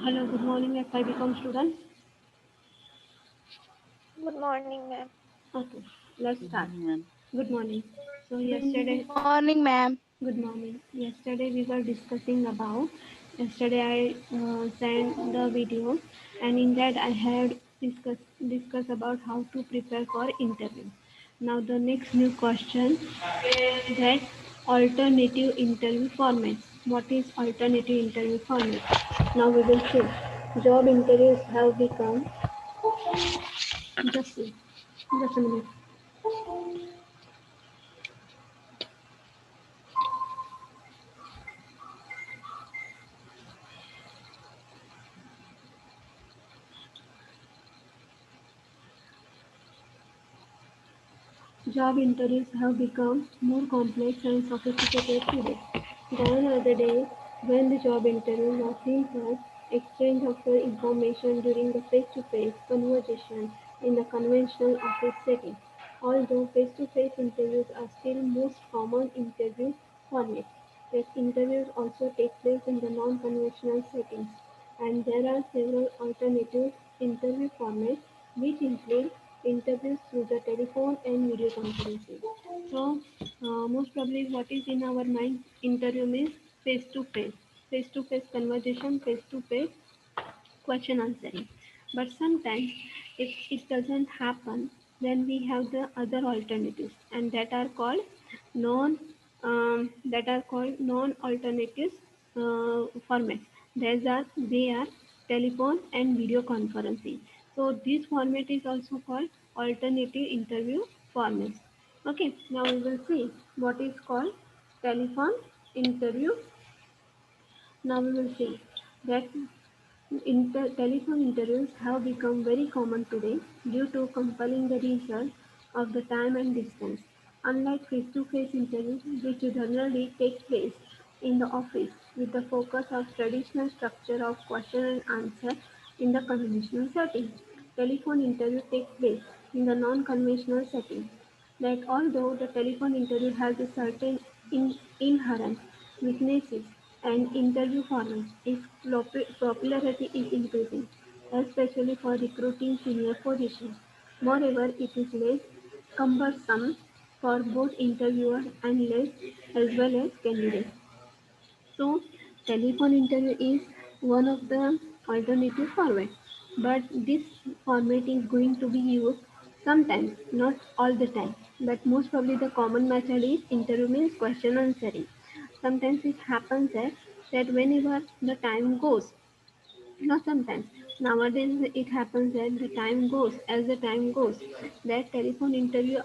Hello, good morning, FI BCom students. Good morning, ma'am. Okay, let's Good start. morning, ma'am. Good morning. So Good yesterday, morning, ma'am. good morning. Yesterday we were discussing about. Yesterday I sent the video, and in that I had discuss about how to prepare for interview. Now the next new question, that alternative interview format. What is alternative interview format? Now we will see. Job interviews have become just just a minute. Job interviews have become more complex and sophisticated today. Gone are the days when the job interview was simple exchange of the information during the face-to-face conversation in the conventional office setting. Although face-to-face interviews are still most common interview formats, yet interviews also take place in the non-conventional settings, and there are several alternative interview formats which include interviews through the telephone and video conferencing. So, most probably, what is in our mind? Interview means face to face conversation, face to face question answering. But sometimes, if it doesn't happen, then we have the other alternatives, and that are called non-alternatives formats. They are telephone and video conferencing. So this format is also called alternative interview formats. Okay, now we will see what is called telephone interview. Now we will see that telephone interviews have become very common today due to compelling the result of the time and distance. Unlike face-to-face interviews, which generally take place in the office with the focus of traditional structure of question and answer in the conventional setting, telephone interview takes place in the non-conventional setting. That although the telephone interview has a certain inherent weaknesses and interview formats, its popularity is increasing, especially for recruiting senior positions. Moreover, it is less cumbersome for both interviewer and less as well as candidate. So, telephone interview is one of the alternative format, but this format is going to be used sometimes, not all the time. But most probably the common method is interview means question answering. Sometimes it happens that whenever the time goes, not sometimes. Nowadays it happens that the time goes as the time goes. That telephone interviews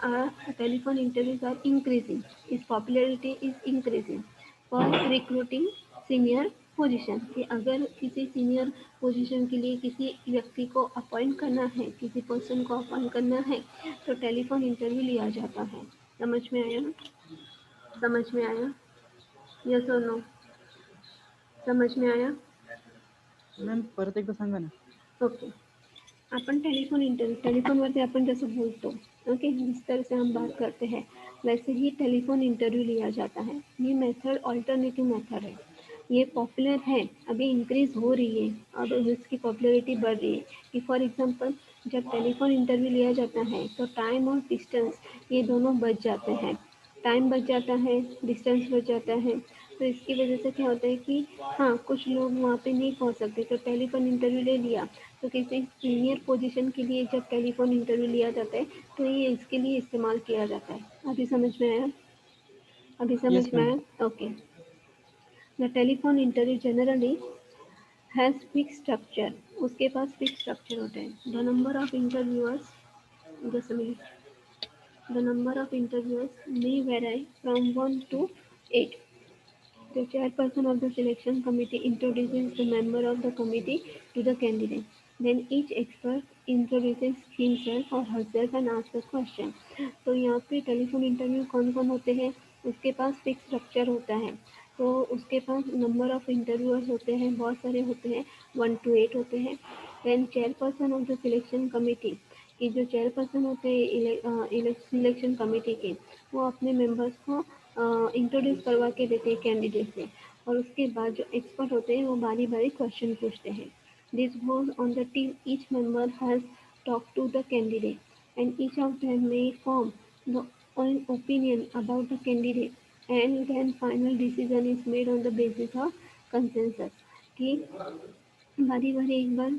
are increasing. Its popularity is increasing for recruiting senior position कि अगर किसी senior position के लिए किसी व्यक्ति को appoint करना है, किसी पर्सन को अपॉइंट करना है, तो टेलीफोन इंटरव्यू लिया जाता है. समझ में आया? समझ में आया? Yes or no? समझ में आया? मॅम परत एकदा सांगा ना. ओके. अपन टेलीफोनवरती आपण जैसे बोलतो, ओके, जिस तरह से हम बात करते हैं वैसे ही टेलीफोन इंटरव्यू लिया जाता है. ये मेथड ऑल्टरनेटिव मेथड है. ये पॉपुलर है, अभी इंक्रीज हो रही है, अब इसकी पॉपुलरिटी बढ़ रही है. कि फॉर एग्जांपल जब टेलीफोन इंटरव्यू लिया जाता है तो टाइम और डिस्टेंस ये दोनों बच जाते हैं. टाइम बच जाता है, डिस्टेंस बच जाता है. तो इसकी वजह से क्या होता है कि हाँ, कुछ लोग वहाँ पे नहीं पहुँच सकते तो टेलीफोन इंटरव्यू ले लिया. तो किसी सीनियर पोजीशन के लिए जब टेलीफोन इंटरव्यू लिया जाता है तो ये इसके लिए इस्तेमाल किया जाता है. अभी समझ में आया? अभी समझ येस में मॅम. आया? Okay. The telephone interview generally has fix structure. उसके पास फिक्स स्ट्रक्चर होता है. The number of interviewers, just a minute, the number of interviewers may vary from 1 to 8. The chairperson of the selection committee introduces the member of the committee to the candidate. Then each expert introduces himself or herself and asks a question. तो यहाँ पे telephone interview कौन कौन होते हैं? उसके पास fix structure होता है. तो उसके पास नंबर ऑफ इंटरव्यूअर्स होते हैं, बहुत सारे होते हैं, 1 to 8 होते हैं. Then chairperson of the selection committee, कि जो चेयरपर्सन होते हैं सिलेक्शन कमेटी के, वो अपने मेंबर्स को इंट्रोड्यूस करवा के देते हैं कैंडिडेट से. और उसके बाद जो एक्सपर्ट होते हैं वो बारी बारी क्वेश्चन पूछते हैं. This goes on the team. Each member has talked to the candidate, and each of them may form the own opinion about the candidate, and then final decision is made on the basis of consensus. कि बारी बारी एक बार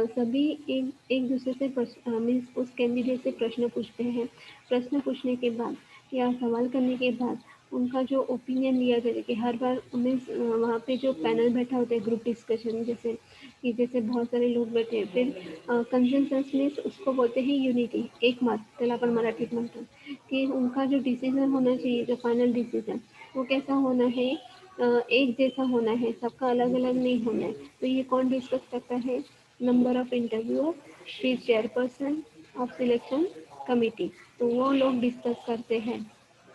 सभी एक एक दूसरे से means उस कैंडिडेट से प्रश्न पूछते हैं। प्रश्न पूछने के बाद या सवाल करने के बाद उनका जो ओपिनियन लिया जाता है कि हर बार मीन्स वहाँ पे जो पैनल बैठा होता है ग्रुप डिस्कशन जैसे कि जैसे बहुत सारे लोग बैठे हैं फिर कंसेंसस मीन्स उसको बोलते हैं यूनिटी एक मत त्याला आपण मराठीत म्हणतो की उनका जो डिसीजन होना चाहिए जो फाइनल डिसीजन वो कैसा होना है एक जैसा होना है सबका अलग अलग नहीं होना है तो ये कौन डिस्कस करता है नंबर ऑफ इंटरव्यूअर फिर चेयरपर्सन ऑफ सिलेक्शन कमिटी तो वो लोग डिस्कस करते हैं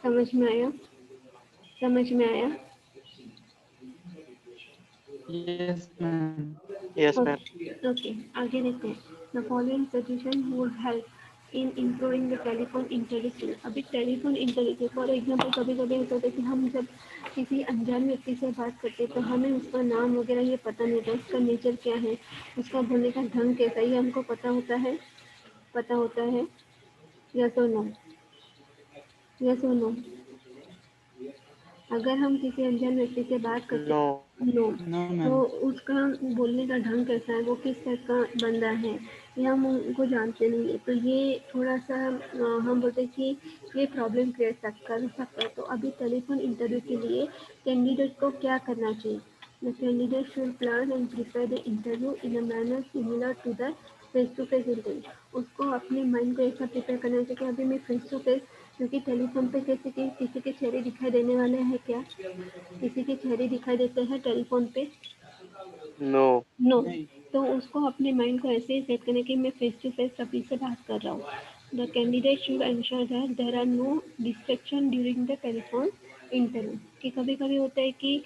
समझ में आया समझ में आया Yes, ma'am. Yes, ma'am. Okay आगे देखते हैं the following suggestion would help in improving the telephone interview अभी टेलीफोन इंटरव्यू फॉर एग्जाम्पल कभी कभी ऐसा होता है कि हम जब किसी अनजान व्यक्ति से बात करते हैं तो हमें उसका नाम वगैरह ये पता नहीं होता उसका नेचर क्या है उसका बोलने का ढंग कैसा है ये हमको पता होता है yes or no yes or no अगर हम किसी अनजान व्यक्ति से बात करते No. नो No, तो ma'am. उसका बोलने का ढंग कैसा है वो किस टाइप का बंदा है ये हम उनको जानते नहीं है तो ये थोड़ा सा हम बोलते हैं कि ये प्रॉब्लम क्रिएट कर सकता है तो अभी टेलीफोन इंटरव्यू के लिए कैंडिडेट को क्या करना चाहिए the candidate should plan and prepare the interview in a manner similar to the face to face interview उसको अपने माइंड को ऐसा प्रिपेयर करना चाहिए कि अभी मैं फेस टू फेस क्योंकि टेलीफोन पे किसी के चेहरे दिखाई देने वाले हैं क्या किसी के चेहरे दिखाई देते हैं टेलीफोन पे No. नो नहीं. तो उसको अपने माइंड को ऐसे ही सेट करने कि मैं फेस टू फेस सभी से बात कर रहा हूँ the candidate should ensure that there are no distraction during the telephone interview कि कभी कभी होता है कि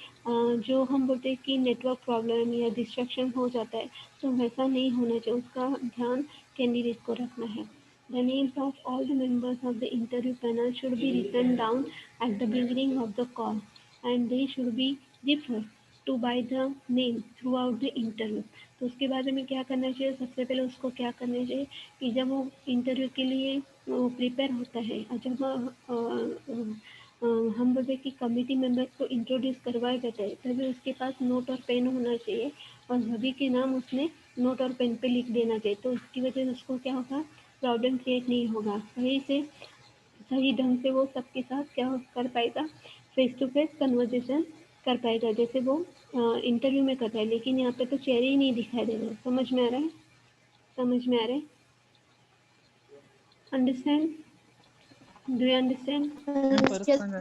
जो हम बोलते हैं कि नेटवर्क प्रॉब्लम या डिस्ट्रैक्शन हो जाता है तो वैसा नहीं होना चाहिए उसका ध्यान कैंडिडेट को रखना है The names of all the members of the interview panel should be written down at the beginning of the call and they should be referred to by the name throughout the interview. तो उसके बारे में क्या करना चाहिए सबसे पहले उसको क्या करना चाहिए कि जब वो इंटरव्यू के लिए प्रिपेयर होता है और जब हम बोलते हैं कि कमिटी मेंबर्स को इंट्रोड्यूस करवाया जाता है तभी उसके पास नोट और पेन होना चाहिए और सभी के नाम उसने नोट और पेन पे लिख देना चाहिए तो उसकी वजह से उसको क्या होगा प्रॉब्लम क्रिएट नहीं होगा सही ढंग से वो सबके साथ क्या कर पाएगा फेस टू फेस कन्वर्जेशन कर पाएगा जैसे वो इंटरव्यू में कर रहा है लेकिन यहाँ पे तो चेहरे ही नहीं दिखाई दे रहे समझ में आ रहा है समझ में आ रहा है understand do you understand Ma'am, परत Yes, Sanga.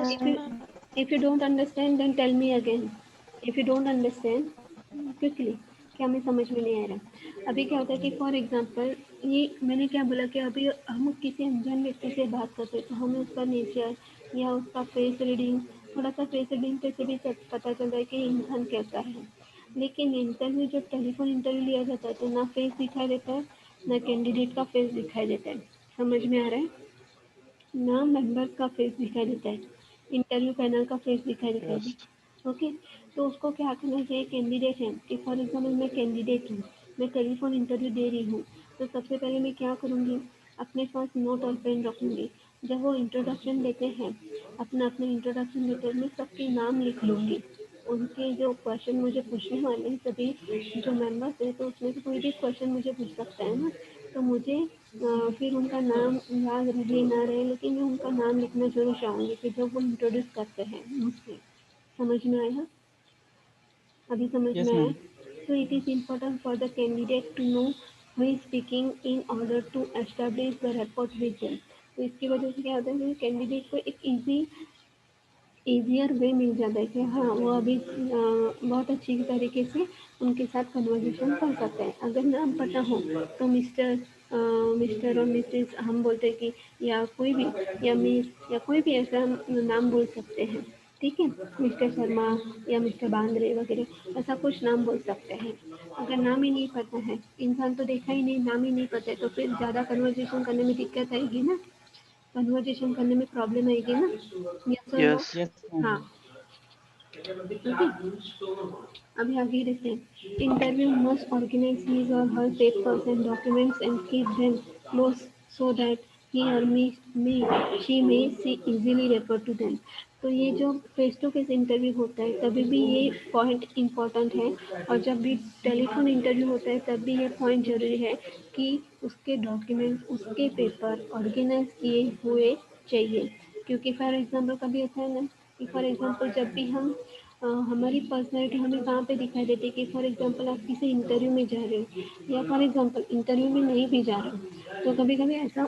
if you ma'am. if you don't understand then tell me again if you don't understand quickly क्या मैं समझ में नहीं आ रहा अभी क्या होता है कि फॉर एग्जांपल ये मैंने क्या बोला कि अभी हम किसी अनजान व्यक्ति से बात करते हैं तो हमें उसका नेचर या उसका फेस रीडिंग थोड़ा सा फेस रीडिंग पे से भी पता चल रहा है कि इंसान कैसा है लेकिन इंटरव्यू जब टेलीफोन इंटरव्यू लिया जाता है तो ना फेस दिखाई देता है ना कैंडिडेट का फेस दिखाई देता है समझ में आ रहा है ना मेंबर्स का फेस दिखाई देता है इंटरव्यू पैनल का फेस दिखाई देता है Yes. ओके तो उसको क्या करना चाहिए कैंडिडेट है कि फॉर एग्जाम्पल मैं कैंडिडेट हूँ मैं टेलीफोन इंटरव्यू दे रही हूँ तो सबसे पहले मैं क्या करूँगी अपने पास नोट और पेन रखूँगी जब वो इंट्रोडक्शन देते हैं अपना अपने इंट्रोडक्शन लेटर में सबके नाम लिख लूँगी उनके जो क्वेश्चन मुझे पूछने वाले हैं सभी जो मेंबर्स हैं तो उसमें से कोई भी क्वेश्चन मुझे पूछ सकता है ना तो मुझे फिर उनका नाम याद रहे ना रहे लेकिन मैं उनका नाम लिखना जरूर चाहूँगी कि जब वो इंट्रोड्यूस करते हैं मुझसे समझ में आया अभी समझ में Yes, आया ma'am. so it is important for the candidate to know who is speaking in order to establish the rapport with them तो इसकी वजह से क्या होता है कि कैंडिडेट को एक ईज़ियर वे मिल जाता है कि हाँ वो अभी बहुत अच्छी तरीके से उनके साथ कन्वर्सेशन कर सकते हैं अगर नाम पता हो तो मिस्टर और मिसेस हम बोलते हैं कि या कोई भी या मिस या कोई भी ऐसा हम नाम बोल सकते हैं ठीक है मिस्टर शर्मा या मिस्टर बांद्रे वगैरह ऐसा कुछ नाम बोल सकते हैं अगर नाम ही नहीं पता है इंसान तो देखा ही नहीं नाम ही नहीं पता है तो फिर ज़्यादा कन्वर्सेशन करने में दिक्कत आएगी ना कन्वर्सेशन करने में प्रॉब्लम आएगी ना yes or no Yes. Yes, ma'am. हाँ अभी आगे देखते हैं। Interview must organise his or her papers and documents and keep them close so that he or me she may see easily refer to them. तो ये जो face to face interview होता है तभी भी ये पॉइंट इम्पोर्टेंट है, और जब भी टेलीफोन इंटरव्यू होता है तब भी ये पॉइंट जरूरी है कि उसके डॉक्यूमेंट्स उसके पेपर ऑर्गेनाइज किए हुए चाहिए। क्योंकि फॉर एग्जांपल कभी ऐसा है ना कि फॉर एग्जांपल जब भी हम हमारी पर्सनैलिटी हमें कहाँ पे दिखाई देती है कि फॉर एग्जांपल आप किसी इंटरव्यू में जा रहे हो या फॉर एग्जांपल इंटरव्यू में नहीं भी जा रहे हो, तो कभी कभी ऐसा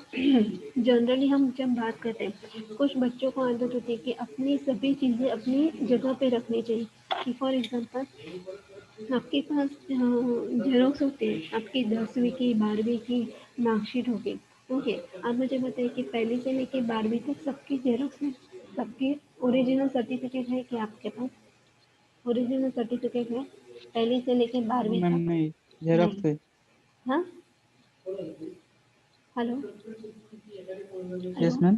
जनरली हम जब बात करते हैं कुछ बच्चों को आदत होती है कि अपनी सभी चीज़ें अपनी जगह पे रखनी चाहिए। कि फॉर एग्जांपल आपके पास जेरोक्स होते हैं आपकी 10वीं की 12वीं की मार्कशीट होगी। ओके, आप मुझे बताइए कि पहली से लेके 12वीं तक सबकी जेरोक्स है, सबके ओरिजिनल सर्टिफिकेट है कि आपके पास ओरिजिनल सर्टिफिकेट है पहली से लेके 12वीं मैम तक? नहीं, नहीं। जेरॉक्स है। हाँ, हेलो यस हेलो, मैम।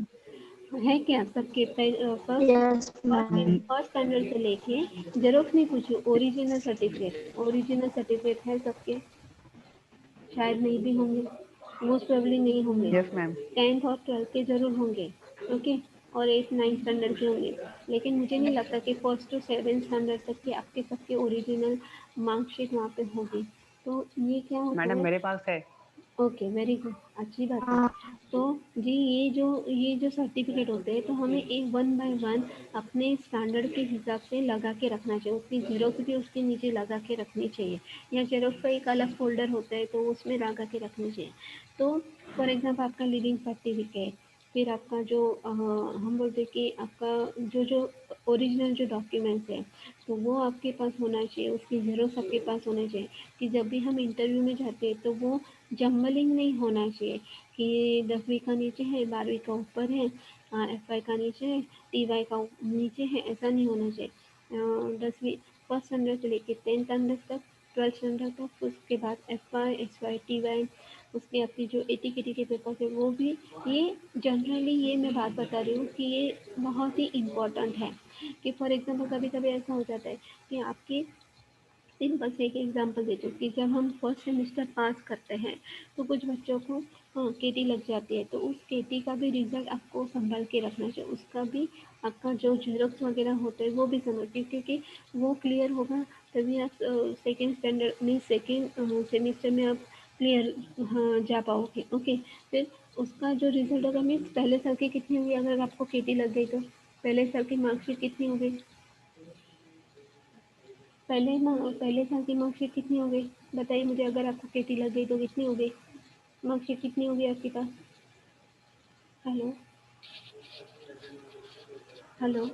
है क्या सबके first Yes, ma'am. First standard से लेके? जेरोक्स नहीं पूछू, ओरिजिनल सर्टिफिकेट, ओरिजिनल सर्टिफिकेट है सबके? शायद नहीं भी होंगे, मोस्ट प्रोबेबली नहीं होंगे। Yes ma'am. 10th और 12th के जरूर होंगे। ओके, और 8 9 स्टैंडर्ड के होंगे। लेकिन मुझे नहीं लगता कि फर्स्ट टू 7 स्टैंडर्ड तक के आपके सबके ओरिजिनल मार्कशीट वहाँ पे होगी। तो ये क्या होता मैडम है? मेरे पास है। ओके, वेरी गुड, अच्छी बात है। तो जी ये जो सर्टिफिकेट होते हैं तो हमें एक वन बाय वन अपने स्टैंडर्ड के हिसाब से लगा के रखना चाहिए, उसकी जेरोक्स भी उसके नीचे लगा के रखनी चाहिए, या जेरोक्स का एक अलग फोल्डर होता है तो उसमें लगा के रखनी चाहिए। तो फॉर एग्जांपल आपका लिविंग सर्टिफिकेट, फिर आपका जो हम बोलते हैं कि आपका जो जो ओरिजिनल जो डॉक्यूमेंट्स है तो वो आपके पास होना चाहिए, उसकी जेरोक्स आपके पास होना चाहिए। कि जब भी हम इंटरव्यू में जाते हैं तो वो जम्बलिंग नहीं होना चाहिए कि 10वीं का नीचे है 12वीं का ऊपर है, FY का नीचे है TY का नीचे है, ऐसा नहीं होना चाहिए। 10वीं फर्स्ट स्टैंडर्ड से लेके 10th स्टैंडर्ड तक, 12th स्टैंडर्ड तक, उसके बाद FY SY TY, उसके आपकी जो AT-KT के पेपर है वो भी। ये जनरली ये मैं बात बता रही हूँ कि ये बहुत ही इम्पोर्टेंट है। कि फॉर एग्जांपल कभी कभी ऐसा हो जाता है कि आपकी सिंपल से एक एग्जांपल देती हूँ कि जब हम फर्स्ट सेमेस्टर पास करते हैं तो कुछ बच्चों को केटी लग जाती है, तो उस केटी का भी रिजल्ट आपको संभाल के रखना चाहिए, उसका भी आपका जो जेरोक्स वगैरह होते हैं वो भी समझिए, क्योंकि वो क्लियर होगा तभी आप सेकेंड स्टैंडर्ड में सेकेंड सेमेस्टर में आप क्लियर हाँ जा पाओगे। ओके, फिर उसका जो रिजल्ट होगा मीन्स पहले साल की कितनी हुई, अगर आपको केटी लग गई तो पहले साल की मार्कशीट कितनी हो गई? पहले साल की मार्कशीट कितनी हो गई बताइए मुझे, अगर आपको केटी लग गई तो कितनी हो गई मार्कशीट, कितनी होगी आपके पास? हेलो हेलो,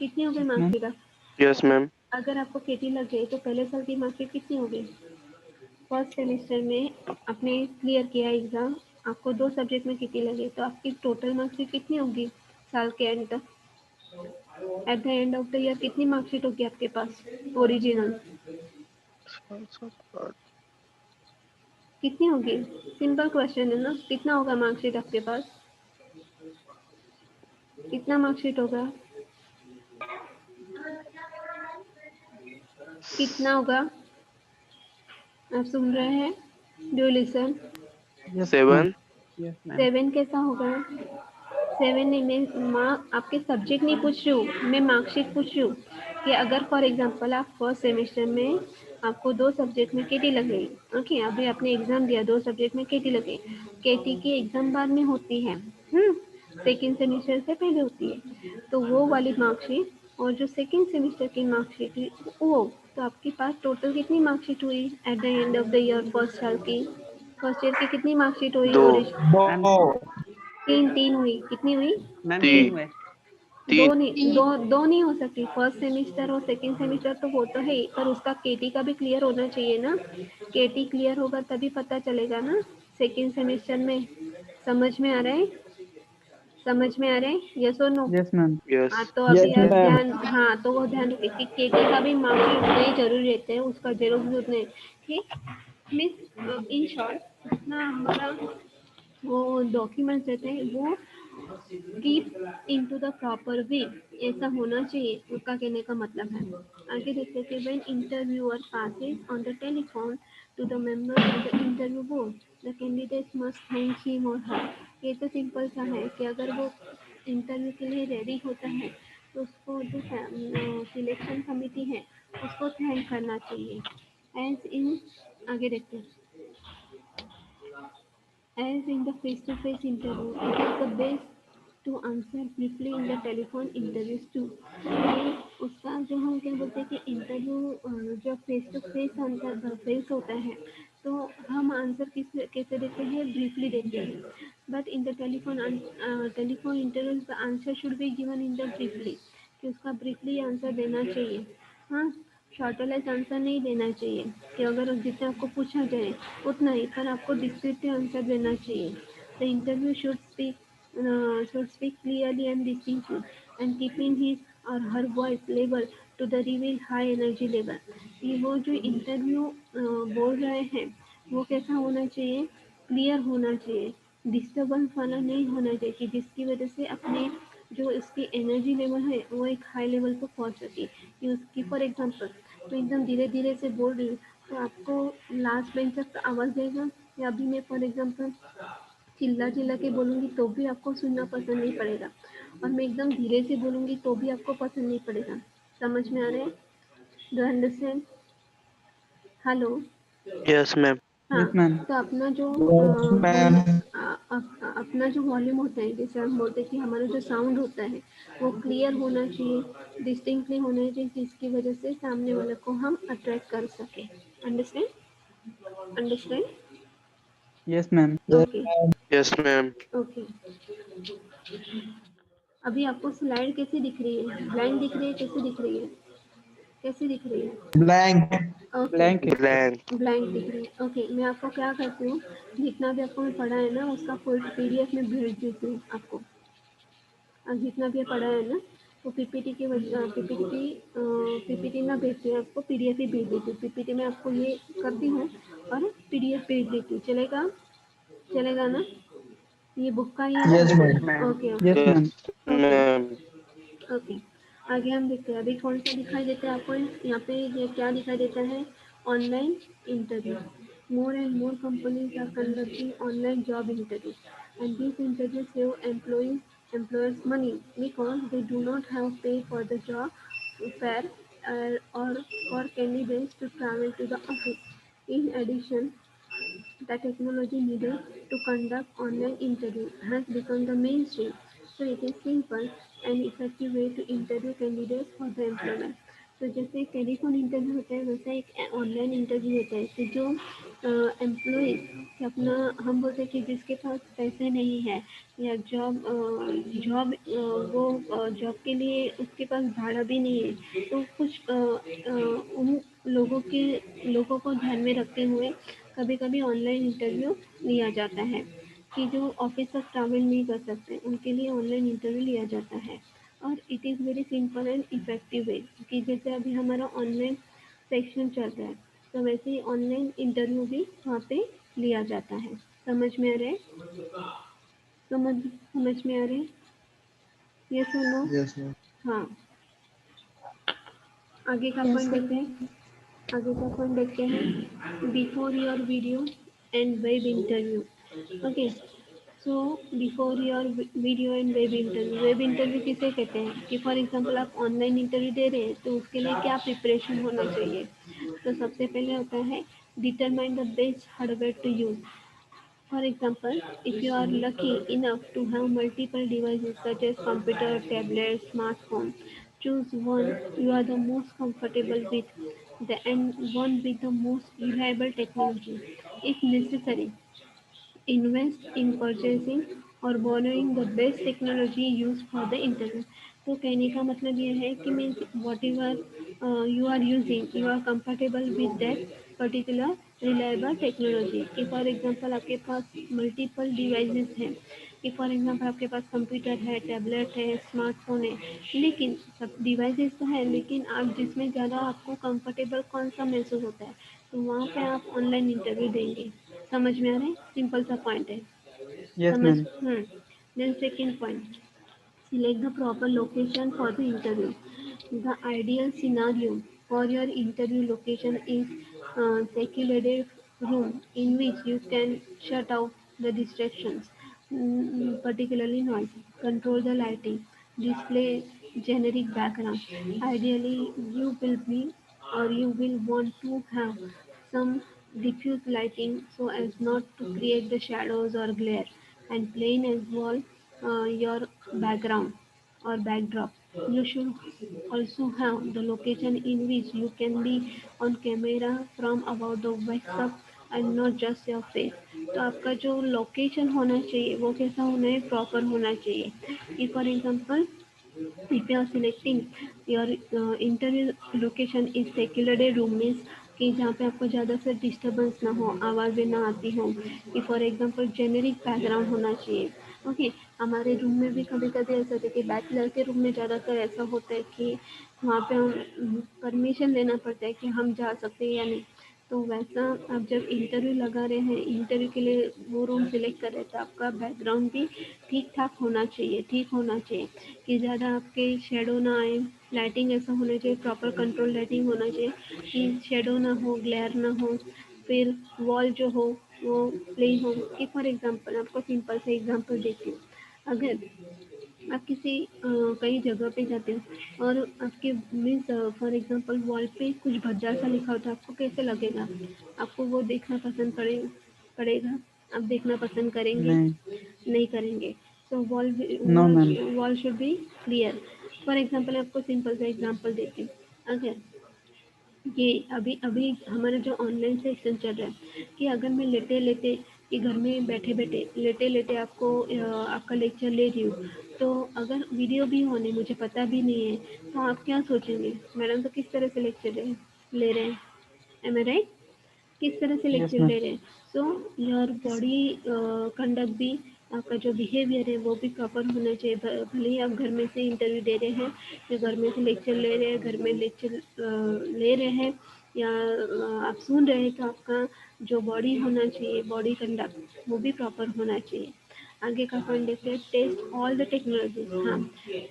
कितनी हो गई yes ma'am. Marksheet? Yes, ma'am. अगर आपको केटी लग गई तो पहले साल की मार्कशीट कितनी हो गई? फर्स्ट सेमेस्टर में आपने क्लियर किया एग्जाम, आपको 2 सब्जेक्ट में केटी लगे तो आपकी टोटल मार्कशीट कितनी होगी साल के एंड तक? At the end of the year कितनी मार्कशीट होगी आपके पास ओरिजिनल? कितनी होगी? सिंपल क्वेश्चन है ना, कितना होगा मार्कशीट आपके पास? कितना मार्कशीट होगा? कितना होगा? आप सुन रहे हैं? Do listen. Yes ma'am. 7. Yes ma'am. 7 कैसा होगा? 7 नहीं, मैं मार्क आपके सब्जेक्ट नहीं पूछ रही हूँ, मैं मार्कशीट पूछ रही हूँ। कि अगर फॉर एग्जांपल आप फर्स्ट सेमेस्टर में आपको 2 सब्जेक्ट में केटी लग गई। ओके, अभी आपने एग्जाम दिया 2 सब्जेक्ट में केटी लग गई, केटी की एग्जाम बाद में होती है, सेकेंड सेमेस्टर से पहले होती है, तो वो वाली मार्कशीट और जो सेकेंड सेमेस्टर की मार्कशीट हुई वो, तो आपके पास टोटल कितनी मार्कशीट हुई at the end of the year? First साल की फर्स्ट ईयर की कितनी मार्कशीट हुई? 2. और मैम तीन हुई, कितनी हुई? मैम 3 3. हुए। दो 3. नहीं, दो नहीं हो सकती, फर्स्ट सेमेस्टर और सेकंड सेमेस्टर तो वो तो है ही, पर उसका केटी का भी क्लियर होना चाहिए ना। केटी क्लियर होगा तभी पता चलेगा ना सेकंड सेमेस्टर में। समझ में आ रहा है? समझ में आ रहा है? Yes or no? Yes ma'am. हाँ, Yes. तो अभी आप यस मैम। ध्यान, हाँ तो वो ध्यान रखिए कि केटी का भी मार्कशीट उतने ही जरूरी रहते हैं, उसका जेरोक्स भी उतने। ठीक, मीन्स इन शॉर्ट जितना हमारा वो डॉक्यूमेंट्स रहते हैं वो keep into the proper way, ऐसा होना चाहिए, उसका कहने का मतलब है। आगे देखते थे when interviewer passes on the telephone to the member of the interview board the candidate must thank him or her. ये तो सिंपल सा है कि अगर वो इंटरव्यू के लिए रेडी होता है तो उसको जो सिलेक्शन कमिटी है उसको थैंक करना चाहिए। एज इन आगे देखते हैं as in the face-to-face interview, it is the best to answer briefly in the telephone interviews too. ये उसका जो हम क्या बोलते हैं कि इंटरव्यू जब face to face answer face होता है तो हम आंसर किस कैसे देते हैं, ब्रीफली देते हैं। But in the telephone interview the answer should be given in the briefly, कि उसका ब्रीफली आंसर देना चाहिए। हाँ, शॉर्टलाइज आंसर नहीं देना चाहिए कि अगर जितना आपको पूछा जाए उतना ही, पर आपको डिस्क्रिप्टिव आंसर देना चाहिए। The interview should speak clearly and distinctly and keeping his or her voice level to the reveal high energy level. कि वो जो इंटरव्यू बोल रहे हैं वो कैसा होना चाहिए, क्लियर होना चाहिए, डिस्टर्बेंस वाला नहीं होना चाहिए, कि जिसकी वजह से अपने जो इसकी एनर्जी लेवल है वो एक हाई लेवल पर पहुंच सके। कि उसकी फॉर एग्जांपल तो एकदम धीरे धीरे से बोल रही हूँ तो आपको लास्ट बेंच तक आवाज़ जाएगा, या अभी मैं फॉर एग्जांपल चिल्ला चिल्ला के बोलूँगी तो भी आपको सुनना पसंद नहीं पड़ेगा, और मैं एकदम धीरे से बोलूँगी तो भी आपको पसंद नहीं पड़ेगा। समझ में आ रहा है? Do understand? Hello. Yes, ma'am. हाँ, Yes, ma'am. तो अपना जो मैम। अपना जो वॉल्यूम होता है, जैसे हम बोलते हैं कि हमारा जो साउंड होता है वो क्लियर होना चाहिए, डिस्टिंक्टली होना चाहिए, जिसकी वजह से सामने वाले को हम अट्रैक्ट कर सके। Understand? Understand? Yes, ma'am. Okay Yes, ma'am. Okay. अभी आपको स्लाइड कैसी दिख रही है, ब्लैंक दिख रही है, कैसी दिख रही है, कैसी दिख रही है? Blank. Okay, Blank. Blank. Blank दिख रही है। ओके, मैं आपको क्या करती हूँ, जितना भी आपको मैं पढ़ा है ना उसका फुल पीडीएफ में भेज देती हूँ आपको। अब जितना भी पढ़ा है ना वो पीपीटी की पीपीटी ना भेजती हूँ आपको, पीडीएफ ही भेज देती हूँ। पीपीटी में आपको ये करती हूँ और पीडीएफ भेज देती हूँ। चलेगा? चलेगा ना? ये बुक का ही है Yes, ना? ma'am. Okay Yes, okay ma'am. Yes, okay ma'am. Okay. आगे हम देखते हैं अभी कौन सा दिखाई देता है आपको। यहाँ पे ये क्या दिखाई देता है, online interview. More and more companies are conducting online job interview and this interview save employers money because they do not have pay for the job fair or for candidates to travel to the office. In addition, the technology needed to conduct online interview has become the mainstream, so it is simple and effective way to interview candidates for the employment. तो जैसे telephone interview होता है वैसा एक online interview होता है कि जो एम्प्लॉय अपना, हम बोलते हैं कि जिसके पास पैसे नहीं है या जॉब वो जॉब के लिए उसके पास भाड़ा भी नहीं है, तो कुछ उन लोगों को ध्यान में रखते हुए कभी कभी ऑनलाइन इंटरव्यू लिया जाता है। कि जो ऑफिस तक ट्रैवल नहीं कर सकते उनके लिए ऑनलाइन इंटरव्यू लिया जाता है। और it is very simple and effective way, कि जैसे अभी हमारा ऑनलाइन सेक्शन चल रहा है तो वैसे ही ऑनलाइन इंटरव्यू भी वहाँ पे लिया जाता है। समझ में आ रहा है? समझ में आ रहा है? ये सुनो। Yes, ma'am. हाँ, आगे का Yes, पॉइंट sir. देखते हैं। आगे का पॉइंट देखते हैं, before your video and web interview. Okay, so before your video and web interview किसे कहते हैं, कि फॉर एग्जांपल आप ऑनलाइन इंटरव्यू दे रहे हैं तो उसके लिए क्या प्रिपरेशन होना चाहिए। तो सबसे पहले होता है determine the best hardware to use. For example, if you are lucky enough to have multiple devices such as computer, tablet, smartphone, choose one you are the most comfortable with and one with the most reliable technology. If necessary, invest in purchasing or borrowing the best technology used for the interview। तो कहने का मतलब ये है कि means whatever you are using you are comfortable with that particular reliable technology. कि for example आपके पास मल्टीपल डिवाइसेस हैं, कि फॉर एग्जांपल आपके पास कंप्यूटर है, टैबलेट है, स्मार्टफोन है, लेकिन सब डिवाइसेस तो है लेकिन आप जिसमें ज़्यादा आपको कंफर्टेबल कौन सा महसूस होता है तो वहाँ पे आप ऑनलाइन इंटरव्यू देंगे। समझ में आ रहा है? सिंपल सा पॉइंट है। Yes, समझ ma'am. Then second point, select the proper location for the interview. The ideal scenario for your interview location is secluded room in which you can shut out the distractions, particularly noise, control the lighting, display generic background. Ideally, you will want to have some diffuse lighting so as not to create the shadows or glare, and plain as wall your background or backdrop. You should also have the location in which you can be on camera from about the waist up and not just your face. तो आपका जो location होना चाहिए वो कैसा होना है, proper होना चाहिए कि for example if you are selecting your interview location is secular day room means कि जहाँ पे आपको ज़्यादा से डिस्टर्बेंस ना हो, आवाज़ें ना आती हो, कि फॉर एग्जांपल जेनेरिक बैकग्राउंड होना चाहिए. ओके, हमारे रूम में भी कभी कभी ऐसा होता है कि बैचलर के रूम में ज़्यादातर ऐसा होता है कि वहाँ पे हम परमिशन लेना पड़ता है कि हम जा सकते हैं या नहीं. तो वैसा आप जब इंटरव्यू लगा रहे हैं, इंटरव्यू के लिए वो रूम सिलेक्ट कर रहे हैं, तो आपका बैकग्राउंड भी ठीक ठाक होना चाहिए, ठीक होना चाहिए कि ज़्यादा आपके शेडो ना आए. लाइटिंग ऐसा होना चाहिए, प्रॉपर कंट्रोल लाइटिंग होना चाहिए कि शेडो ना हो, ग्लेयर ना हो. फिर वॉल जो हो वो प्लेन हो. कि फॉर एग्जांपल आपको सिंपल से एग्जांपल देती हूँ. अगर आप किसी कई जगह पे जाते हो और आपके मीन्स फॉर एग्जांपल वॉल पे कुछ भज्जा सा लिखा होता है, आपको कैसे लगेगा? आपको वो देखना पसंद पड़ेगा? आप देखना पसंद करेंगे? नहीं. नहीं करेंगे. सो No, ma'am. Wall should be clear. For example आपको सिंपल सा एग्जांपल देती हूँ. अगर ये अभी अभी हमारा जो ऑनलाइन सेक्शन चल रहा है कि अगर मैं लेटे लेटे कि घर में बैठे बैठे लेटे लेटे आपको आपका लेक्चर ले रही हूँ, तो अगर वीडियो भी होने मुझे पता भी नहीं है, तो आप क्या सोचेंगे, मैडम तो किस तरह से लेक्चर ले रहे हैं. एम आई राइट? किस तरह से Yes, लेक्चर ma'am. ले रहे हैं. सो योर बॉडी कंडक्ट भी, आपका जो बिहेवियर है वो भी प्रॉपर होना चाहिए. भले ही आप घर में से इंटरव्यू दे रहे हैं या घर में से लेक्चर ले रहे हैं, घर में लेक्चर ले रहे हैं या आप सुन रहे हैं, तो आपका जो बॉडी होना चाहिए, बॉडी कंडक्ट वो भी प्रॉपर होना चाहिए. आगे का पॉइंट देखते हैं, टेस्ट ऑल द टेक्नोलॉजी. हाँ,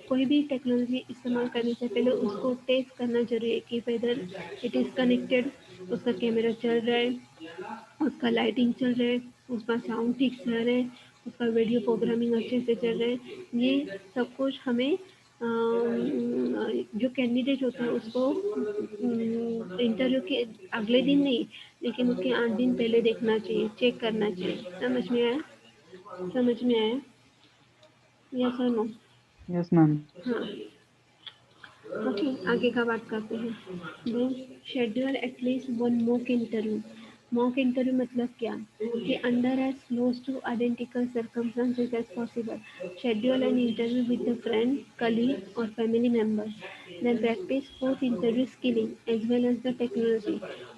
कोई भी टेक्नोलॉजी इस्तेमाल करने से पहले उसको टेस्ट करना जरूरी है कि वेदर इट इज़ कनेक्टेड, उसका कैमरा चल रहा है, उसका लाइटिंग चल रहा है, उसका साउंड ठीक से आ रहा है, उसका वीडियो प्रोग्रामिंग अच्छे से चल रहा है. ये सब कुछ हमें जो कैंडिडेट होता है उसको इंटरव्यू के अगले दिन नहीं, लेकिन उसके 8 दिन पहले देखना चाहिए, चेक करना चाहिए. समझ में आया? समझ में आया? Yes or no? Yes, ma'am. हाँ. ओके, आगे का बात करते हैं. Then schedule at least one mock interview. Mock interview मतलब क्या कि under as close to identical circumstances as possible schedule an interview with the friend, colleague or family members. Then practice both interview skilling as well as the technology.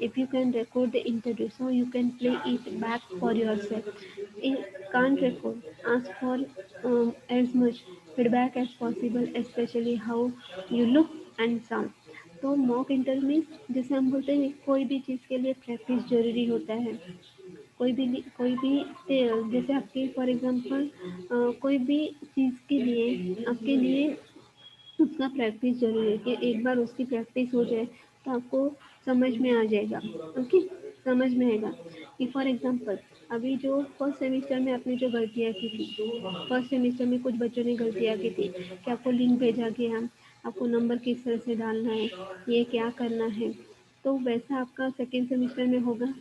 If you can record the interview, so you can play it back for yourself. If can't record, ask for as much feedback as possible, especially how you look and sound. तो mock interview means जैसे हम बोलते हैं कोई भी चीज़ के लिए practice जरूरी होता है. कोई भी जैसे आपके फॉर एग्जांपल कोई भी चीज़ के लिए आपके लिए उसका प्रैक्टिस ज़रूरी है कि एक बार उसकी प्रैक्टिस हो जाए तो आपको समझ में आ जाएगा. ओके, समझ में आएगा. कि फॉर एग्जांपल अभी जो फर्स्ट सेमेस्टर में आपने जो गलतियाँ की थी, फर्स्ट सेमेस्टर में कुछ बच्चों ने गलतियाँ की थी कि आपको लिंक भेजा गया, आपको नंबर किस तरह से डालना है, ये क्या करना है, तो वैसा आपका सेकेंड सेमेस्टर में होगा?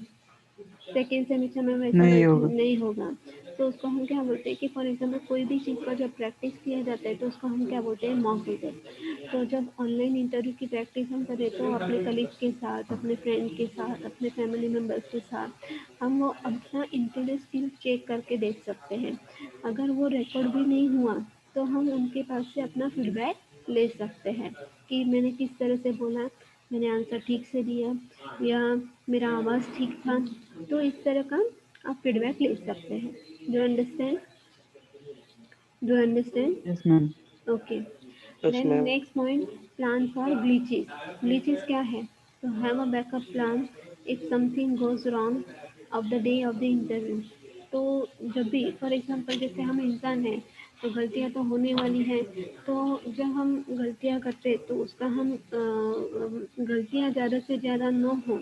सेकेंड सेमेस्टर में वैसा नहीं होगा. नहीं होगा. तो उसको हम क्या बोलते हैं कि फॉर एग्जाम्पल कोई भी चीज़ का जब प्रैक्टिस किया जाता है तो उसको हम क्या बोलते हैं, मॉक टेस्ट. तो जब ऑनलाइन इंटरव्यू की प्रैक्टिस हम करें तो अपने कलीग के साथ, अपने फ्रेंड के साथ, अपने फैमिली मेम्बर्स के साथ हम वो अपना इंटरव्यू स्किल चेक करके देख सकते हैं. अगर वो रिकॉर्ड भी नहीं हुआ तो हम उनके पास से अपना फीडबैक ले सकते हैं कि मैंने किस तरह से बोला, मैंने आंसर ठीक से दिया या मेरा आवाज़ ठीक था. तो इस तरह का आप फीडबैक ले सकते हैं. Do understand? Do understand? Yes, ma'am. Okay. Yes, then ma'am. Next point, plan for glitches. Glitches क्या है? तो have a backup plan if something goes wrong of the day of the interview. तो जब भी for example जैसे हम इंसान हैं, तो गलतियाँ तो होने वाली हैं। तो जब हम गलतियाँ करते तो उसका हम गलतियाँ ज़्यादा से ज़्यादा न हो,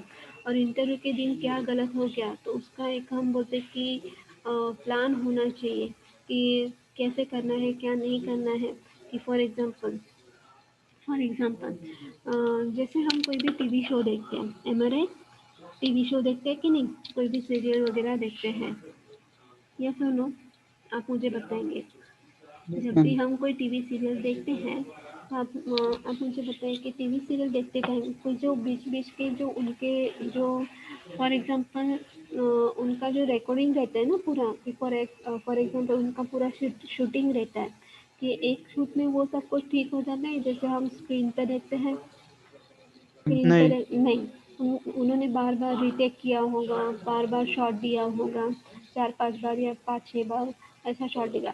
और इंटरव्यू के दिन क्या गलत हो गया तो उसका एक हम बोलते कि प्लान होना चाहिए कि कैसे करना है, क्या नहीं करना है। कि फॉर एग्जांपल जैसे हम कोई भी टीवी शो देखते हैं, M R I TV show देखते हैं कि नहीं, कोई भी सीरियल वगैरह देखते हैं, या सुनो आप मुझे बताएंगे। Yes, जब भी ma'am. हम कोई टीवी सीरियल देखते हैं तो आप मुझे बताइए कि टीवी सीरियल देखते टाइम कोई जो बीच बीच के जो उनके जो फॉर एग्जांपल उनका जो रिकॉर्डिंग रहता है ना पूरा, फॉर एग्जांपल उनका पूरा शूटिंग रहता है कि एक शूट में वो सब कुछ ठीक हो जाता है जैसे हम स्क्रीन पर देखते हैं। स्क्रीन पर नहीं. नहीं, उन्होंने बार बार रीटेक किया होगा, बार बार शॉट दिया होगा, 4-5 बार या 5-6 बार ऐसा शॉट दिया।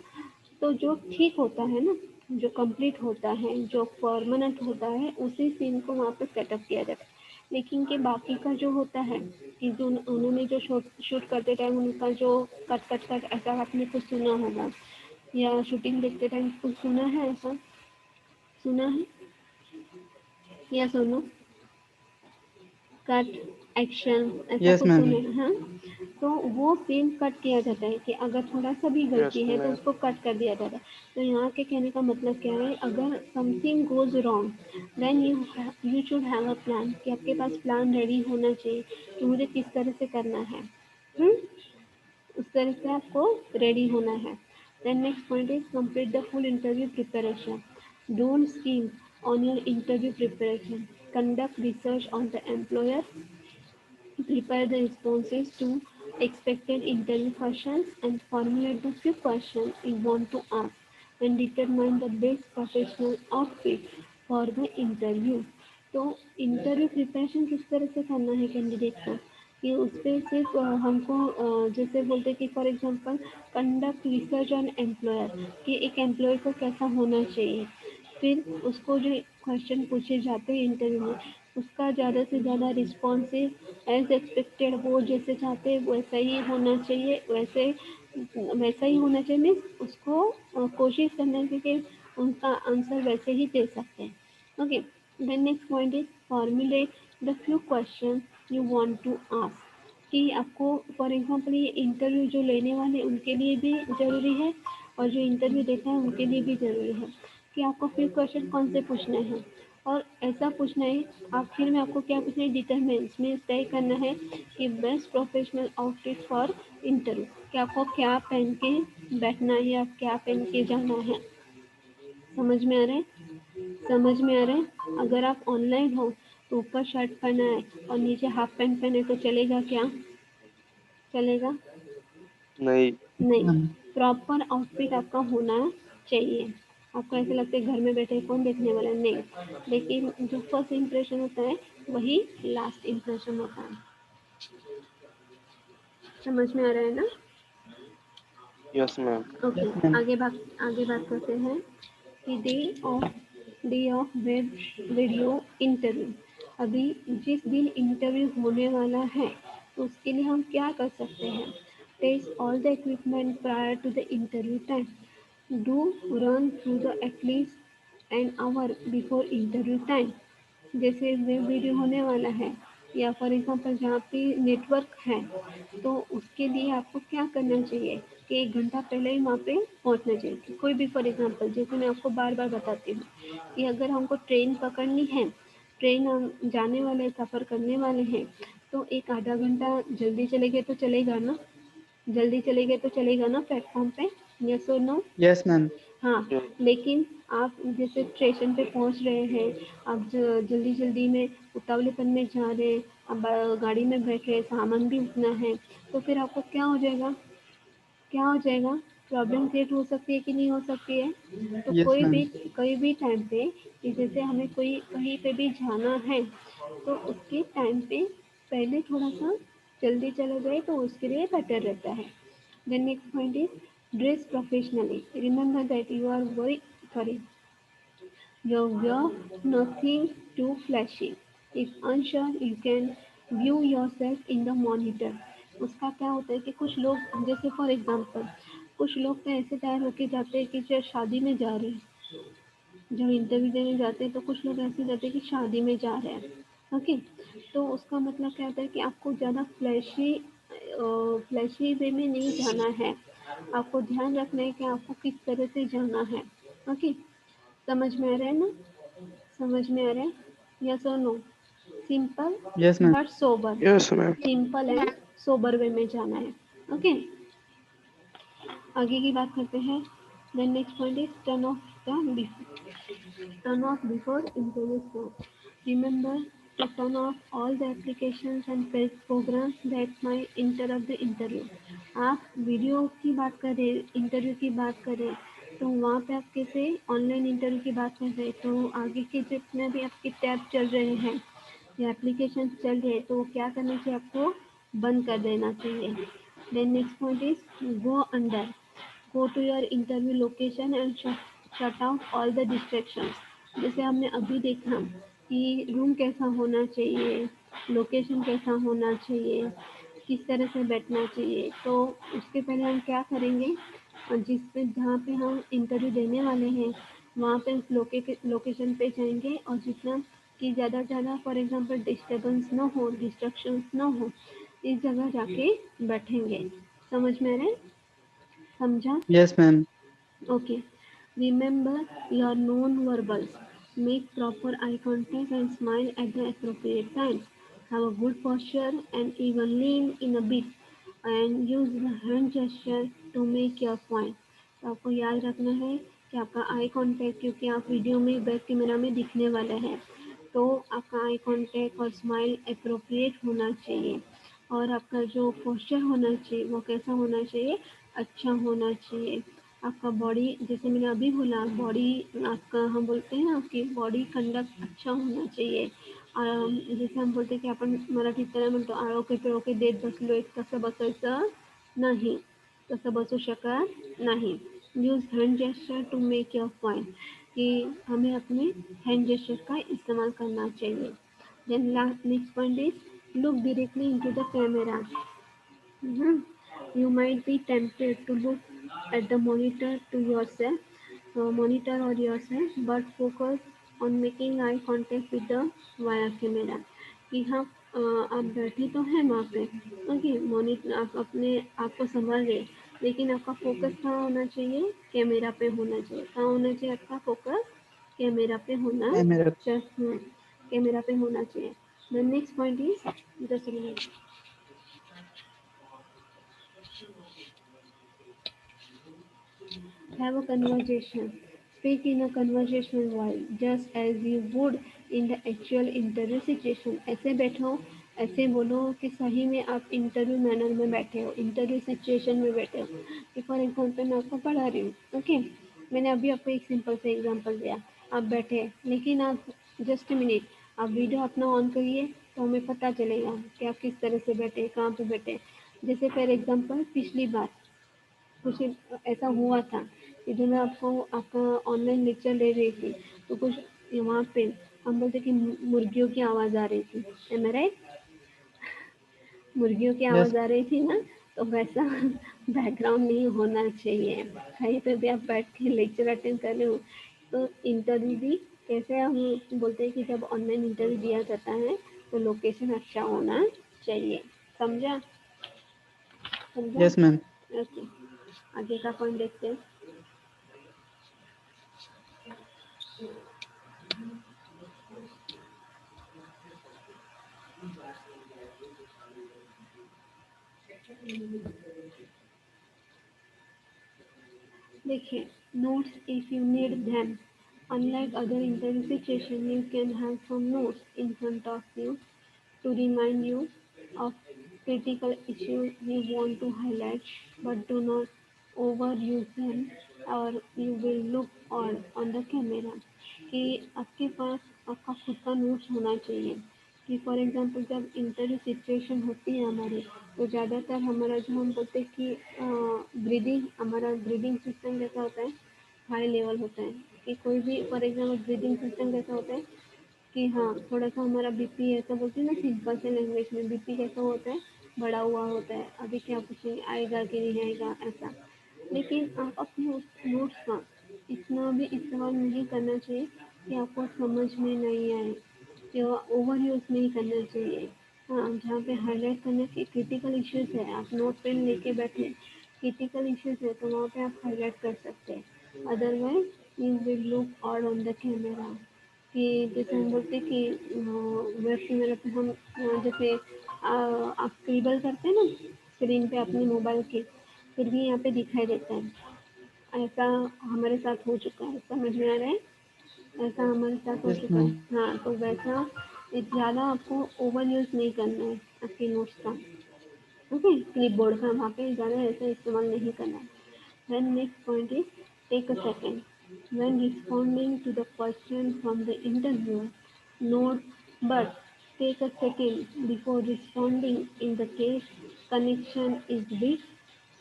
तो जो ठीक होता है ना, जो कंप्लीट होता है, जो परमानेंट होता है, उसी सीन को वहाँ पे सेटअप किया जाता है। लेकिन के बाकी का जो होता है कि जो उन्होंने जो शूट करते टाइम उनका जो कट कट कट ऐसा आपने कुछ सुना होगा, या शूटिंग देखते टाइम कुछ सुना है, ऐसा सुना है या सुनो कट एक्शन ऐसा Yes, कुछ सुने ma'am. हैं, हाँ। तो वो सीन कट किया जाता है कि अगर थोड़ा सा भी Yes, गलती है तो ma'am. उसको कट कर दिया जाता है। तो यहाँ के कहने का मतलब क्या है, अगर something goes wrong then you should have a plan, कि आपके पास प्लान रेडी होना चाहिए कि मुझे किस तरह से करना है। हम्म, उस तरह से आपको रेडी होना है। Then next point is complete the full interview preparation. Don't scheme on your interview preparation. Conduct research on the employer. Prepare the responses to expected interview questions and formulate the few questions you want to ask and determine the best professional outfit for the interview. तो interview preparation किस तरह से करना है candidate को, कि उस पर सिर्फ हमको जैसे बोलते कि for example conduct research on employer, कि एक एम्प्लॉयर को कैसा होना चाहिए। फिर उसको जो क्वेश्चन पूछे जाते हैं इंटरव्यू में उसका ज़्यादा से ज़्यादा रिस्पॉन्सिव एज एक्सपेक्टेड, वो जैसे चाहते हैं वैसा ही होना चाहिए, वैसा ही होना चाहिए मीन्स उसको कोशिश करना है कि उनका आंसर वैसे ही दे सकते हैं। Okay, then next point is formulate the few question you want to ask, कि आपको फॉर एग्जांपल ये इंटरव्यू जो लेने वाले उनके लिए भी ज़रूरी है और जो इंटरव्यू देता है उनके लिए भी ज़रूरी है कि आपको फ्यू क्वेश्चन कौन से पूछने हैं। और ऐसा पूछना है, आखिर में आपको क्या पूछना है, डिटरमिनेंट्स में तय करना है कि best professional outfit for interview, कि आपको क्या पहन के बैठना है या क्या पहन के जाना है। समझ में आ रहा है, समझ में आ रहा है। अगर आप ऑनलाइन हो तो ऊपर शर्ट पहना है और नीचे हाफ पैंट पहने तो चलेगा क्या, चलेगा नहीं. नहीं। Ma'am. प्रॉपर आउटफिट आपका होना चाहिए। आपको ऐसे लगता है घर में बैठे कौन देखने वाला है, नहीं, लेकिन जो फर्स्ट इम्प्रेशन होता है वही लास्ट इम्प्रेशन होता है। समझ में आ रहा है ना। Yes, ma'am. Yes, okay, ma'am. आगे बात करते हैं कि डे ऑफ वीडियो इंटरव्यू। अभी जिस दिन इंटरव्यू होने वाला है तो उसके लिए हम क्या कर सकते हैं, test all the equipment prior to the interview time, do run through the at least an hour before interview time. जैसे वेब वीडियो होने वाला है या फॉर एग्जांपल जहाँ पे नेटवर्क है तो उसके लिए आपको क्या करना चाहिए कि 1 घंटा पहले ही वहाँ पे पहुँचना चाहिए। कि कोई भी फॉर एग्जांपल जैसे मैं आपको बार बार बताती हूँ कि अगर हमको ट्रेन पकड़नी है, ट्रेन हम जाने वाले सफ़र करने वाले हैं, तो एक आधा घंटा जल्दी चले गए तो चलेगा ना, जल्दी चले गए तो चलेगा ना प्लेटफॉर्म पे, yes or no. Yes, ma'am. हाँ, Yes. लेकिन आप जैसे स्टेशन पे पहुंच रहे हैं, आप जल्दी जल्दी में उतावलेपन में जा रहे हैं, अब गाड़ी में बैठ रहे हैं, सामान भी उतना है, तो फिर आपको क्या हो जाएगा, क्या हो जाएगा, प्रॉब्लम क्रिएट हो सकती है कि नहीं हो सकती है। तो Yes, ma'am. कोई भी टाइम पे कि जैसे हमें कोई कहीं पे भी जाना है तो उसके टाइम पे पहले थोड़ा सा जल्दी चला जाए तो उसके लिए बेटर रहता है। The next point is dress professionally. Remember that you wear nothing too flashy. If unsure, you can view yourself in the monitor. उसका क्या होता है कि कुछ लोग जैसे फॉर एग्जांपल कुछ लोग तो ऐसे तैयार होके जाते हैं कि जब शादी में जा रहे हैं, जब इंटरव्यू देने जाते हैं तो कुछ लोग ऐसे जाते हैं कि शादी में जा रहे हैं। ओके, तो उसका मतलब क्या होता है कि आपको ज़्यादा फ्लैशी वे में नहीं जाना है। आपको ध्यान रखना है कि आपको किस तरह से जाना है। ओके, समझ में आ रहा है ना? समझ में आ रहा है? Yes or no? Simple Yes, ma'am. But sober, Yes, ma'am. Simple and sober way में जाना है। ओके, आगे की बात करते हैं। Then next point is turn off before interview start. Remember to turn off all the applications and programs that might interrupt the interview. आप video की बात करें, इंटरव्यू की बात करें, तो वहाँ पे आप कैसे ऑनलाइन इंटरव्यू की बात कर रहे हैं, तो आगे के जितने भी आपके टैब चल रहे हैं या एप्लीकेशन चल रहे हैं, तो क्या करना चाहिए आपको? बंद कर देना चाहिए। Then next point is go to your interview location and shut out all the distractions. जैसे हमने अभी देखा कि रूम कैसा होना चाहिए, लोकेशन कैसा होना चाहिए, किस तरह से बैठना चाहिए, तो उसके पहले हम क्या करेंगे, और जहाँ पे हम इंटरव्यू देने वाले हैं वहाँ पे उस लोकेशन पे जाएंगे, और जितना कि ज़्यादा से ज़्यादा फॉर एग्जांपल डिस्टर्बेंस ना हो, डिस्ट्रक्शंस ना हो, इस जगह जाके बैठेंगे। समझ में आ रहा है? समझा? Yes, ma'am. Okay. Remember your non-verbals. Make proper eye contact and smile at the appropriate times. Have a good posture and even lean in a bit. And use the hand gesture to make your point. तो आपको याद रखना है कि आपका eye contact, क्योंकि आप video में बैक कैमरा में दिखने वाले हैं, तो आपका आई कांटेक्ट और स्माइल अप्रोप्रिएट होना चाहिए। और आपका जो पोस्चर होना चाहिए वो कैसा होना चाहिए? अच्छा होना चाहिए। आपका बॉडी, जैसे मैंने अभी बोला, बॉडी आपका, हम बोलते हैं ना, आपकी बॉडी कंडक्ट अच्छा होना चाहिए। जैसे हम बोलते हैं की आपण मराठीत त्याला म्हणतो आळोखे पिळोखे देत बसलो एक, तसं बसायचं नाही, तसं बसू शकत नाही। Use hand gesture to make your point, कि हमें अपने हैंड जेस्चर का इस्तेमाल करना चाहिए। Then next point is look directly into the camera. You might be tempted to look at the monitor or yourself, but focus on making eye contact with the via camera. कि हाँ, आप बैठे तो हैं वहाँ पे, ओके, मॉनिटर आप अपने आप को संभाल रहे, लेकिन आपका फोकस कहाँ होना चाहिए? कैमरा पे होना चाहिए। कहाँ होना चाहिए आपका फोकस? कैमरा पे होना Camera. चाहिए। कैमरा पे होना चाहिए। The next point is, just a minute. Have a conversation. Speak in a conversational voice, just as you would in the actual interview situation. ऐसे बैठो, ऐसे बोलो कि सही में आप इंटरव्यू मैनर में बैठे हो, इंटरव्यू सिचुएशन में बैठे हो। कि फॉर एग्जाम्पल मैं आपको पढ़ा रही हूँ, ओके, मैंने अभी आपको एक सिंपल से एग्जाम्पल दिया। आप बैठे, लेकिन आप जस्ट मिनट, आप वीडियो अपना ऑन करिए तो हमें पता चलेगा कि आप किस तरह से बैठे, कहाँ पे बैठे। जैसे फॉर एग्जाम्पल पिछली बार कुछ ऐसा हुआ था कि जब मैं आपको आपका ऑनलाइन लेक्चर ले रही थी, तो कुछ वहाँ पे हम बोलते कि मुर्गियों की आवाज़ आ रही थी, एम आई राइट? मुर्गियों की Yes. आवाज़ आ रही थी ना, तो वैसा बैकग्राउंड नहीं होना चाहिए। कहीं पे भी आप बैठ के लेक्चर अटेंड कर रहे हो, तो इंटरव्यू भी कैसे, हम बोलते हैं कि जब ऑनलाइन इंटरव्यू दिया जाता है तो लोकेशन अच्छा होना चाहिए। समझा? समझा? Yes, ma'am. ओके, आगे का पॉइंट देखते हैं। देखिए, notes if you need them. Unlike other interview situation, you can have some notes in front of you to remind you of critical issues you want to highlight, but do not overuse them or you will look odd on the camera. कि आपके पास आपका खुद का notes होना चाहिए। कि for example जब interview situation होती है हमारी, तो ज़्यादातर हमारा जो हम बोलते हैं कि ब्रीदिंग, हमारा ब्रीदिंग सिस्टम कैसा होता है? हाई लेवल होता है। कि कोई भी फॉर एग्जांपल ब्रीदिंग सिस्टम कैसा होता है कि हाँ, थोड़ा सा हमारा बीपी ऐसा बोलते हैं ना, सिंपल से लैंग्वेज में बीपी कैसा होता है? बढ़ा हुआ होता है। अभी क्या पूछेंगे, आएगा कि नहीं आएगा, ऐसा। लेकिन आप अपने उस नोट्स का इतना भी इस्तेमाल नहीं करना चाहिए कि आपको समझ में नहीं आए या ओवर यूज़ नहीं करना चाहिए। हाँ, जहाँ पे हाईलाइट करने के क्रिटिकल इश्यूज है, आप नोट पेन लेके बैठे, क्रिटिकल इश्यूज है तो वहाँ पे आप हाईलाइट कर सकते हैं। Otherwise you will look odd on the camera. कि जैसे हम बोलते हैं कि वेब कैमरा पे हम जैसे आप स्क्रिबल करते हैं ना स्क्रीन पे अपने मोबाइल के, फिर भी यहाँ पे दिखाई देता है। ऐसा हमारे साथ हो चुका है, समझ में आ रहा है? ऐसा हमारे साथ हो Yes, चुका है। ma'am. हाँ, तो वैसा ज़्यादा आपको ओवर यूज़ नहीं करना है आपके नोट्स का। ओके, क्लिपबोर्ड का वहाँ पे ज़्यादा ऐसा इस्तेमाल नहीं करना है। Then next point is take a second. When responding to the question from the interviewer, note but take a second before responding in the case connection is weak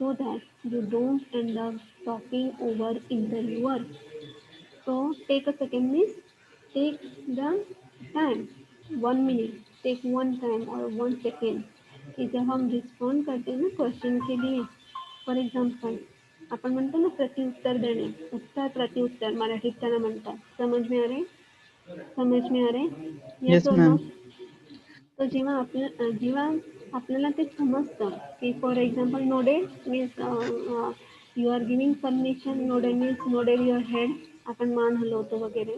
so that you don't end up talking over interviewer. So take a second means take the time, 1 minute, take one time or 1 second कि जब हम respond करते हैं ना question के लिए, for example आपण म्हणतो ना प्रत्युत्तर देणे, उत्तर प्रत्युत्तर मराठीत त्याला म्हणतात. समझ में आ रहे? समझ में आ रहे? येस Yes, और नो? ma'am. तर जेव्हा आपल्याला ते समजतं की for example nodded means you are giving submission, nodded means nodded your head, आपण मान हलवतो वगैरे.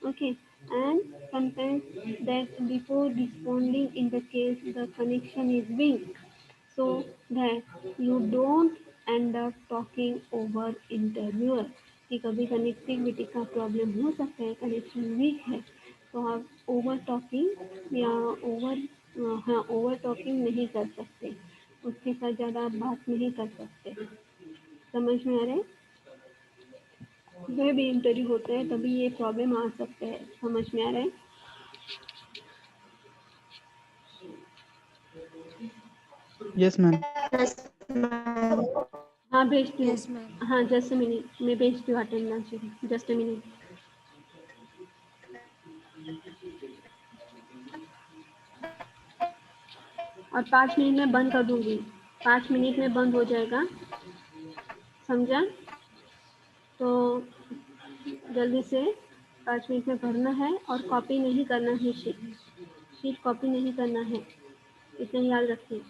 Okay, and sometimes that before responding in the case the connection is weak so that you don't end up talking over interviewer कि कभी connectivity का problem हो सकता है, कनेक्शन वीक है तो आप ओवर टॉकिंग या ओवर टॉकिंग नहीं कर सकते, उसके साथ ज़्यादा आप बात नहीं कर सकते। समझ में आ रहा है? वह भी इंटरव्यू होता है तभी ये प्रॉब्लम आ सकते हैं। समझ में आ रहा है? Yes, ma'am. Yes, ma'am. हाँ भेजती हूँ। Yes, ma'am. हाँ जस्ट अ मिनट, मैं भेजती हूँ अटेंडेंस, जस्ट अ मिनट। और 5 मिनट में बंद कर दूंगी, 5 मिनट में बंद हो जाएगा, समझा? तो जल्दी से 5 मिनट में भरना है और कॉपी नहीं करना है, शीट कॉपी नहीं करना है, इतना याद रखिए।